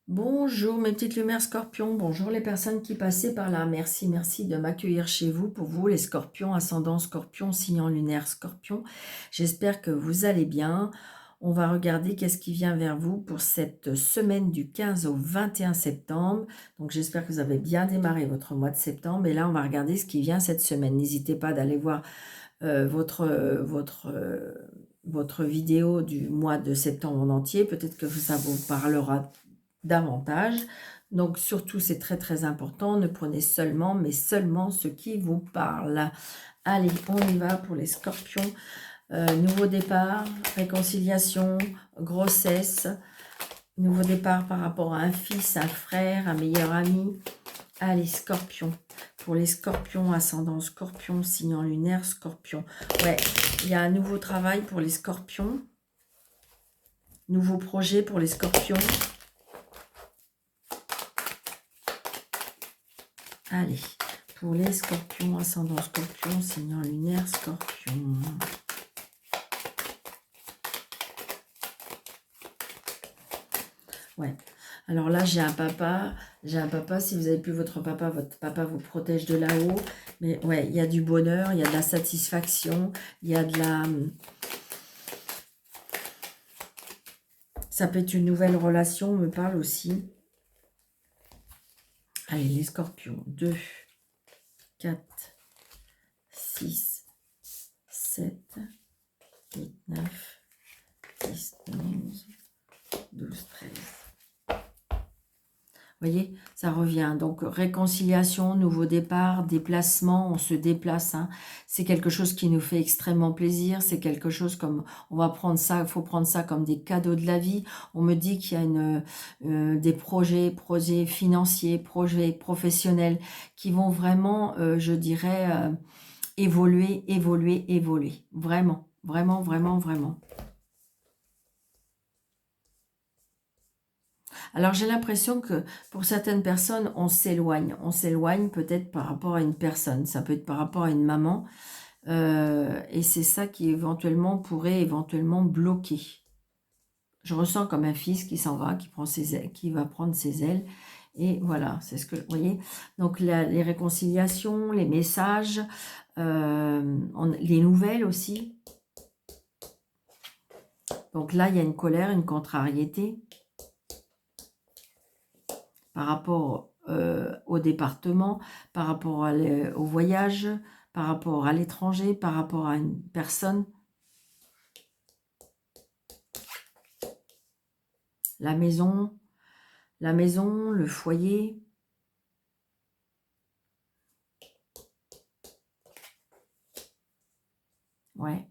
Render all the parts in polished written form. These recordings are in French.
Bonjour mes petites lumières scorpions, bonjour les personnes qui passaient par là, merci de m'accueillir chez vous, pour vous les scorpions, ascendant scorpion, signe lunaire scorpion, j'espère que vous allez bien. On va regarder qu'est-ce qui vient vers vous pour cette semaine du 15 au 21 septembre, donc j'espère que vous avez bien démarré votre mois de septembre, et là on va regarder ce qui vient cette semaine. N'hésitez pas d'aller voir votre vidéo du mois de septembre en entier, peut-être que ça vous parlera davantage. Donc surtout, c'est très important, ne prenez seulement, mais seulement ce qui vous parle. Allez, on y va pour les scorpions. Nouveau départ, réconciliation, grossesse, nouveau départ par rapport à un fils, un frère, un meilleur ami. Allez, scorpion. Pour les scorpions, ascendant scorpion, signe lunaire scorpion. Ouais, il y a un nouveau travail pour les scorpions. Nouveau projet pour les scorpions. Allez, pour les scorpions, ascendant scorpion, signe lunaire scorpion. Ouais. Alors là, j'ai un papa, si vous avez plus votre papa vous protège de là-haut. Mais ouais, il y a du bonheur, il y a de la satisfaction, il y a de la... Ça peut être une nouvelle relation, on me parle aussi. Allez, les scorpions, 2, 4, 6, 7, 8, 9, 10, 11, 12, 13. Vous voyez, ça revient. Donc, réconciliation, nouveau départ, déplacement, on se déplace. Hein. C'est quelque chose qui nous fait extrêmement plaisir. C'est quelque chose comme, on va prendre ça, il faut prendre ça comme des cadeaux de la vie. On me dit qu'il y a des projets financiers, projets professionnels qui vont vraiment, je dirais, évoluer. Vraiment. Alors j'ai l'impression que pour certaines personnes, on s'éloigne. On s'éloigne peut-être par rapport à une personne. Ça peut être par rapport à une maman. Et c'est ça qui éventuellement pourrait bloquer. Je ressens comme un fils qui s'en va, qui va prendre ses ailes. Et voilà, c'est ce que vous voyez. Donc les réconciliations, les messages, les nouvelles aussi. Donc là, il y a une colère, une contrariété par rapport au département, par rapport au voyage, par rapport à l'étranger, par rapport à une personne. La maison, le foyer. Ouais.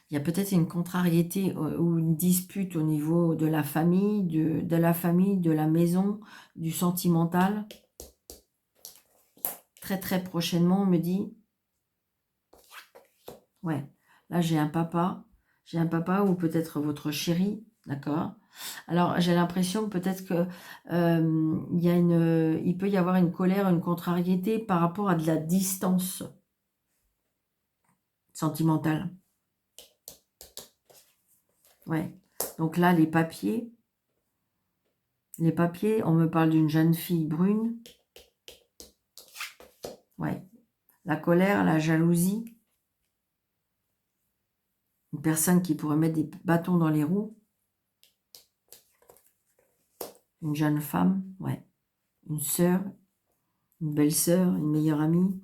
Il y a peut-être une contrariété ou une dispute au niveau de la famille, de la maison, du sentimental. Très prochainement, on me dit. Ouais, là j'ai un papa. J'ai un papa ou peut-être votre chéri, d'accord? Alors j'ai l'impression que peut-être que il peut y avoir une colère, une contrariété par rapport à de la distance sentimentale. Ouais. Donc là, les papiers, on me parle d'une jeune fille brune. Ouais. La colère, la jalousie. Une personne qui pourrait mettre des bâtons dans les roues. Une jeune femme, ouais. Une sœur, une belle-sœur, une meilleure amie.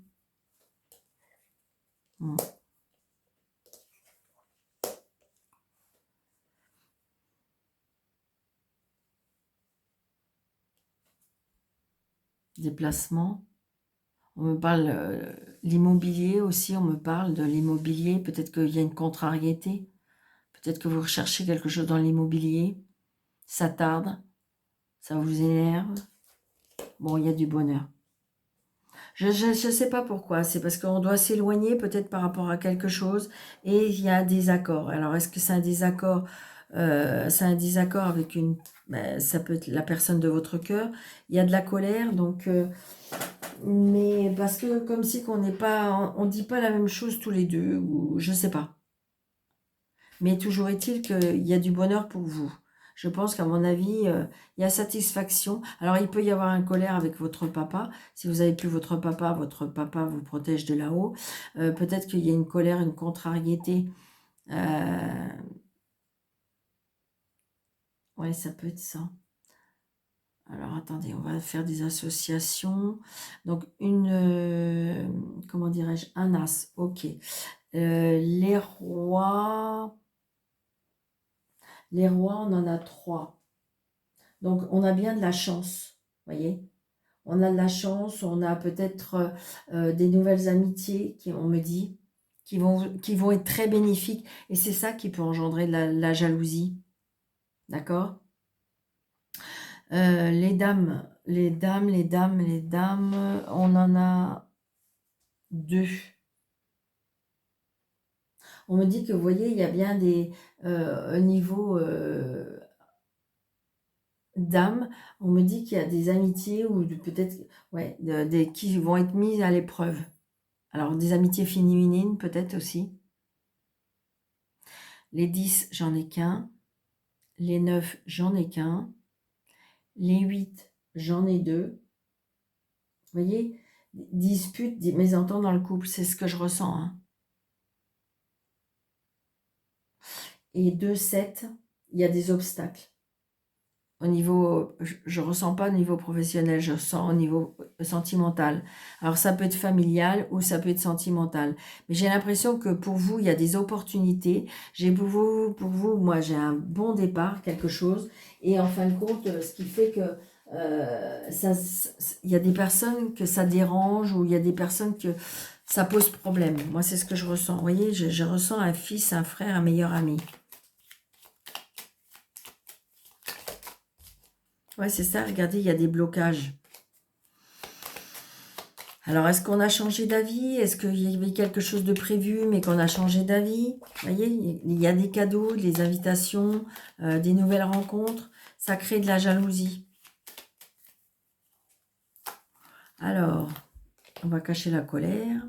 Déplacement. On me parle l'immobilier aussi, on me parle de l'immobilier. Peut-être qu'il y a une contrariété. Peut-être que vous recherchez quelque chose dans l'immobilier. Ça tarde. Ça vous énerve. Bon, il y a du bonheur. Je ne sais pas pourquoi. C'est parce qu'on doit s'éloigner peut-être par rapport à quelque chose. Et il y a un désaccord. Alors, est-ce que c'est un désaccord avec une... Ben, ça peut être la personne de votre cœur. Il y a de la colère. Donc... mais parce que comme si qu'on n'est pas, on dit pas la même chose tous les deux, ou je sais pas. Mais toujours est-il qu'il y a du bonheur pour vous. Je pense qu'à mon avis, il y a satisfaction. Alors, il peut y avoir une colère avec votre papa. Si vous n'avez plus votre papa vous protège de là-haut. Peut-être qu'il y a une colère, une contrariété. Ouais, ça peut être ça. Alors, attendez, on va faire des associations. Donc, comment dirais-je, un as, ok. Les rois, on en a 3. Donc, on a bien de la chance, voyez. On a de la chance, on a peut-être des nouvelles amitiés, on me dit, qui vont être très bénéfiques. Et c'est ça qui peut engendrer de la jalousie, d'accord? Les dames, on en a 2. On me dit que, vous voyez, il y a bien des niveau dames, on me dit qu'il y a des amitiés ou peut-être ouais, qui vont être mises à l'épreuve. Alors, des amitiés féminines peut-être aussi. Les 10, j'en ai qu'un. Les 9, j'en ai qu'un. Les 8, j'en ai 2. Vous voyez, disputes, mésententes dans le couple, c'est ce que je ressens. Hein. Et 2, 7, il y a des obstacles. Au niveau, je ne ressens pas au niveau professionnel, je ressens au niveau sentimental. Alors ça peut être familial ou ça peut être sentimental. Mais j'ai l'impression que pour vous, il y a des opportunités. J'ai pour vous, moi j'ai un bon départ, quelque chose. Et en fin de compte, ce qui fait que il y a des personnes que ça dérange ou il y a des personnes que ça pose problème. Moi c'est ce que je ressens. Vous voyez, je ressens un fils, un frère, un meilleur ami. Ouais, c'est ça, regardez, il y a des blocages. Alors, est-ce qu'on a changé d'avis? Est-ce qu'il y avait quelque chose de prévu, mais qu'on a changé d'avis? Vous voyez, il y a des cadeaux, des invitations, des nouvelles rencontres. Ça crée de la jalousie. Alors, on va cacher la colère.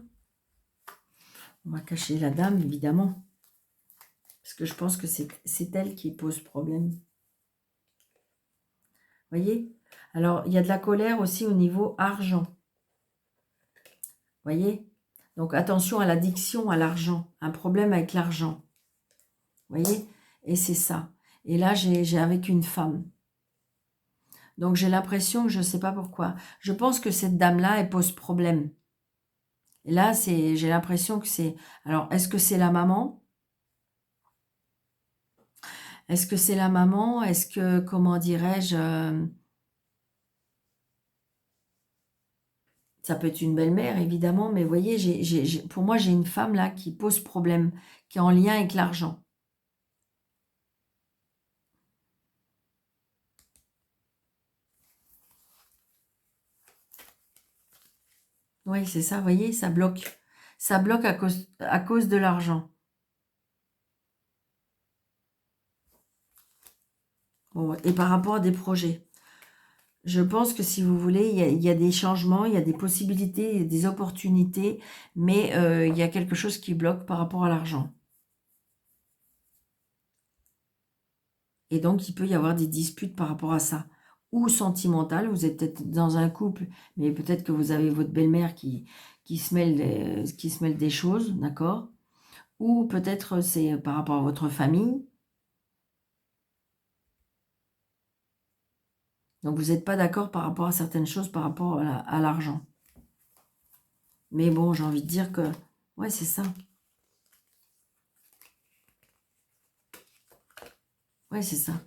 On va cacher la dame, évidemment. Parce que je pense que c'est elle qui pose problème. Vous voyez? Alors, il y a de la colère aussi au niveau argent. Vous voyez? Donc, attention à l'addiction à l'argent. Un problème avec l'argent. Vous voyez? Et c'est ça. Et là, j'ai avec une femme. Donc, j'ai l'impression que je ne sais pas pourquoi. Je pense que cette dame-là, elle pose problème. Et là, j'ai l'impression que c'est... Alors, est-ce que c'est la maman? Est-ce que c'est la maman? Est-ce que, comment dirais-je... ça peut être une belle-mère, évidemment, mais vous voyez, pour moi, j'ai une femme là qui pose problème, qui est en lien avec l'argent. Oui, c'est ça, vous voyez, ça bloque. Ça bloque à cause de l'argent. Bon, et par rapport à des projets. Je pense que si vous voulez, il y a des changements, il y a des possibilités, des opportunités, mais il y a quelque chose qui bloque par rapport à l'argent. Et donc, il peut y avoir des disputes par rapport à ça. Ou sentimentales, vous êtes peut-être dans un couple, mais peut-être que vous avez votre belle-mère qui se mêle des choses, d'accord? Ou peut-être c'est par rapport à votre famille. Donc, vous n'êtes pas d'accord par rapport à certaines choses, par rapport à l'argent. Mais bon, j'ai envie de dire que... Ouais, c'est ça. Ouais, c'est ça.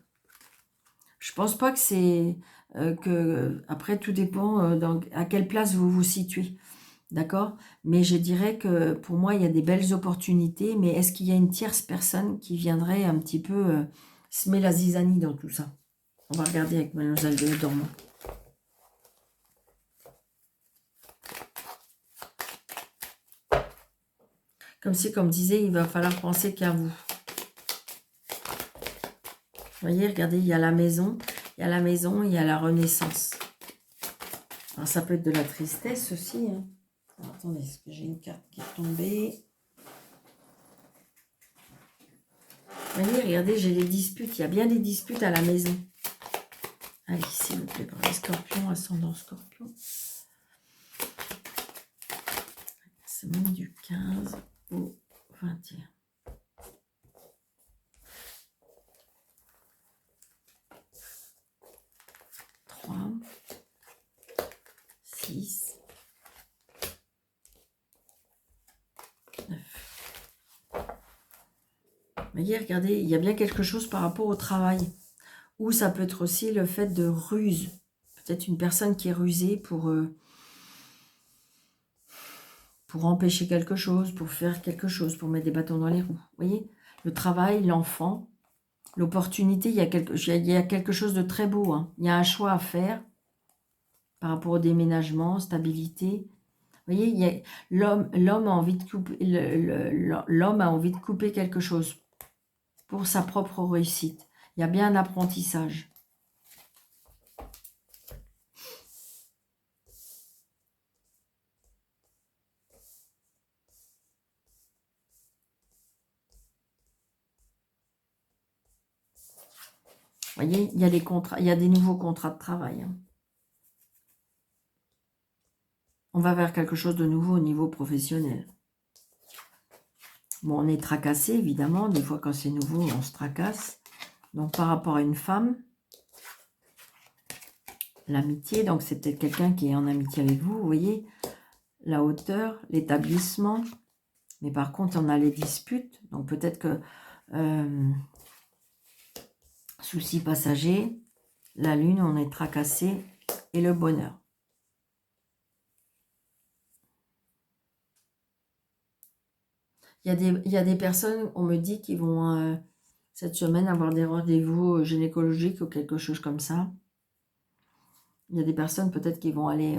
Je pense pas que c'est... après, tout dépend à quelle place vous vous situez. D'accord? Mais je dirais que pour moi, il y a des belles opportunités. Mais est-ce qu'il y a une tierce personne qui viendrait un petit peu semer la zizanie dans tout ça? On va regarder avec Mademoiselle de Dormant. Comme si, comme disait, il va falloir penser qu'à vous. Vous voyez, regardez, il y a la maison, il y a la maison, il y a la renaissance. Alors, ça peut être de la tristesse aussi. Hein. Alors, attendez, est-ce que j'ai une carte qui est tombée? Vous Vous voyez, regardez, j'ai les disputes. Il y a bien des disputes à la maison. Allez, s'il vous plaît, pour les scorpions, ascendant scorpion. Semaine du 15 au 21. 3, 6, 9. Vous voyez, regardez, il y a bien quelque chose par rapport au travail. Ou ça peut être aussi le fait de ruse. Peut-être une personne qui est rusée pour empêcher quelque chose, pour faire quelque chose, pour mettre des bâtons dans les roues. Vous voyez, le travail, l'enfant, l'opportunité, il y a quelque chose de très beau. Hein. Il y a un choix à faire par rapport au déménagement, stabilité. Vous voyez, l'homme a envie de couper, l'homme a envie de couper quelque chose pour sa propre réussite. Il y a bien un apprentissage. Vous voyez, il y a des contrats, il y a des nouveaux contrats de travail. Hein. On va vers quelque chose de nouveau au niveau professionnel. Bon, on est tracassé, évidemment. Des fois, quand c'est nouveau, on se tracasse. Donc, par rapport à une femme, l'amitié, donc c'est peut-être quelqu'un qui est en amitié avec vous, vous voyez, la hauteur, l'établissement. Mais par contre, on a les disputes. Donc, peut-être que souci passager, la lune, on est tracassé, et le bonheur. Il y a des personnes, on me dit, qui vont cette semaine avoir des rendez-vous gynécologiques ou quelque chose comme ça. Il y a des personnes peut-être qui vont aller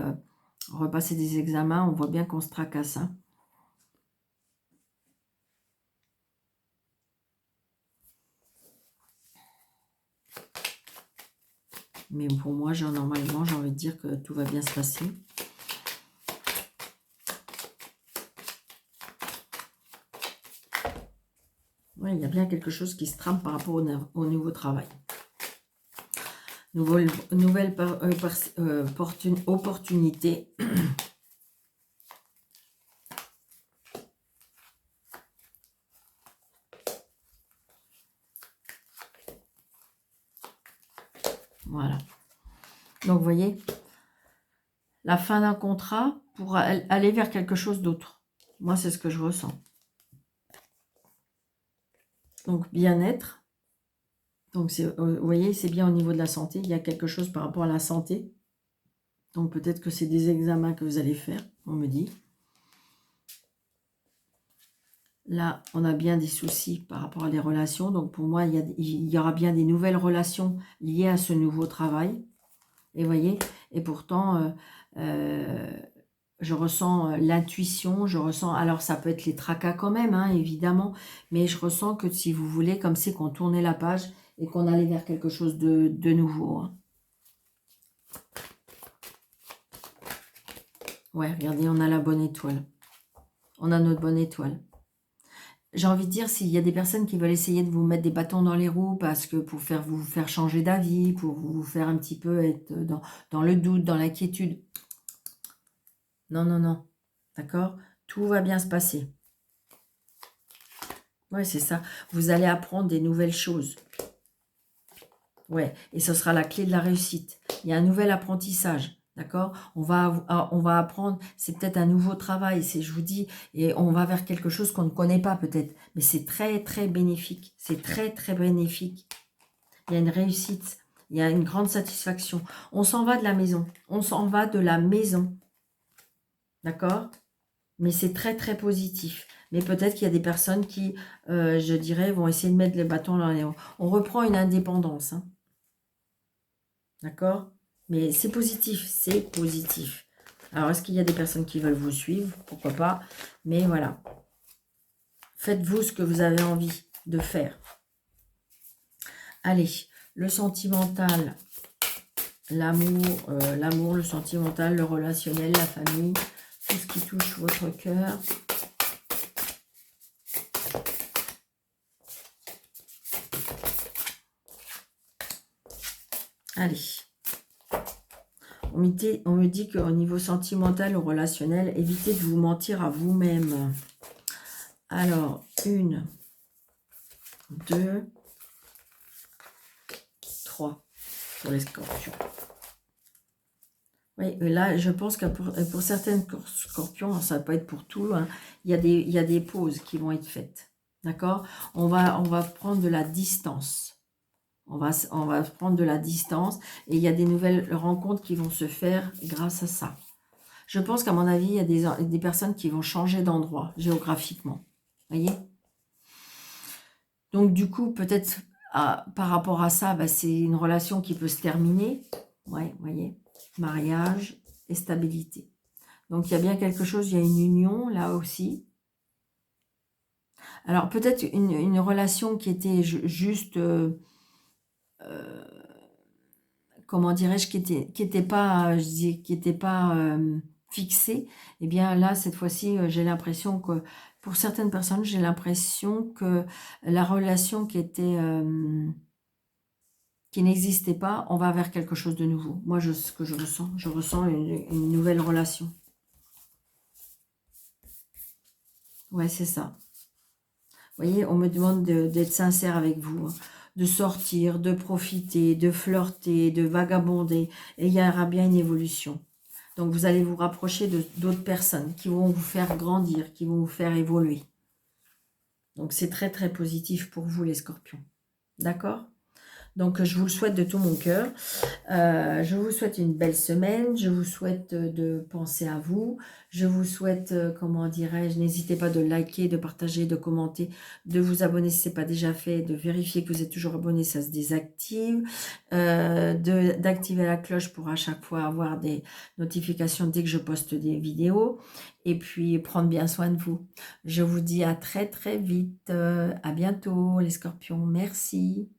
repasser des examens. On voit bien qu'on se tracasse. Hein. Mais pour moi, normalement, j'ai envie de dire que tout va bien se passer. Oui, il y a bien quelque chose qui se trame par rapport au nouveau travail. Nouvelle opportunité. Voilà. Donc, vous voyez, la fin d'un contrat pour aller vers quelque chose d'autre. Moi, c'est ce que je ressens. Donc, bien-être. Donc, vous voyez, c'est bien au niveau de la santé. Il y a quelque chose par rapport à la santé. Donc, peut-être que c'est des examens que vous allez faire, on me dit. Là, on a bien des soucis par rapport à des relations. Donc, pour moi, il y aura bien des nouvelles relations liées à ce nouveau travail. Et vous voyez, et pourtant, je ressens l'intuition, je ressens... Alors, ça peut être les tracas quand même, hein, évidemment. Mais je ressens que, si vous voulez, comme c'est qu'on tournait la page et qu'on allait vers quelque chose de nouveau. Hein. Ouais, regardez, on a la bonne étoile. On a notre bonne étoile. J'ai envie de dire, s'il y a des personnes qui veulent essayer de vous mettre des bâtons dans les roues parce que pour vous faire changer d'avis, pour vous faire un petit peu être dans le doute, dans l'inquiétude. Non, non, non. D'accord? Tout va bien se passer. Ouais, c'est ça. Vous allez apprendre des nouvelles choses. Ouais, et ce sera la clé de la réussite. Il y a un nouvel apprentissage. D'accord, on va apprendre, c'est peut-être un nouveau travail, je vous dis, et on va vers quelque chose qu'on ne connaît pas peut-être, mais c'est très très bénéfique, c'est très très bénéfique. Il y a une réussite, il y a une grande satisfaction. On s'en va de la maison, on s'en va de la maison, d'accord, mais c'est très très positif. Mais peut-être qu'il y a des personnes qui, je dirais, vont essayer de mettre les bâtons dans les roues. On reprend une indépendance, hein. D'accord? Mais c'est positif, c'est positif. Alors, est-ce qu'il y a des personnes qui veulent vous suivre? Pourquoi pas? Mais voilà. Faites-vous ce que vous avez envie de faire. Allez, le sentimental, l'amour, le sentimental, le relationnel, la famille, tout ce qui touche votre cœur. Allez. On me dit qu'au niveau sentimental ou relationnel, évitez de vous mentir à vous-même. Alors, 1, 2, 3 pour les scorpions. Oui, là, je pense que pour certaines scorpions, ça ne va pas être pour tout, hein, il y a des pauses qui vont être faites. D'accord? On va prendre de la distance. On va prendre de la distance et il y a des nouvelles rencontres qui vont se faire grâce à ça. Je pense qu'à mon avis, il y a des personnes qui vont changer d'endroit géographiquement. Voyez? Donc du coup, peut-être par rapport à ça, bah, c'est une relation qui peut se terminer. Ouais, voyez? Mariage et stabilité. Donc il y a bien quelque chose, il y a une union là aussi. Alors peut-être une relation qui était juste... comment dirais-je, qui était pas, qui était pas fixé, eh bien là, cette fois-ci, j'ai l'impression que, pour certaines personnes, j'ai l'impression que la relation qui n'existait pas, on va vers quelque chose de nouveau. Moi, ce que je ressens une nouvelle relation. Ouais, c'est ça. Vous voyez, on me demande d'être sincère avec vous, hein, de sortir, de profiter, de flirter, de vagabonder, et il y aura bien une évolution. Donc, vous allez vous rapprocher d'autres personnes qui vont vous faire grandir, qui vont vous faire évoluer. Donc, c'est très, très positif pour vous, les scorpions. D'accord ? Donc, je vous le souhaite de tout mon cœur. Je vous souhaite une belle semaine. Je vous souhaite de penser à vous. Je vous souhaite, comment dirais-je, n'hésitez pas de liker, de partager, de commenter, de vous abonner si ce n'est pas déjà fait, de vérifier que vous êtes toujours abonné, ça se désactive, d'activer la cloche pour à chaque fois avoir des notifications dès que je poste des vidéos. Et puis, prendre bien soin de vous. Je vous dis à très très vite. À bientôt les scorpions. Merci.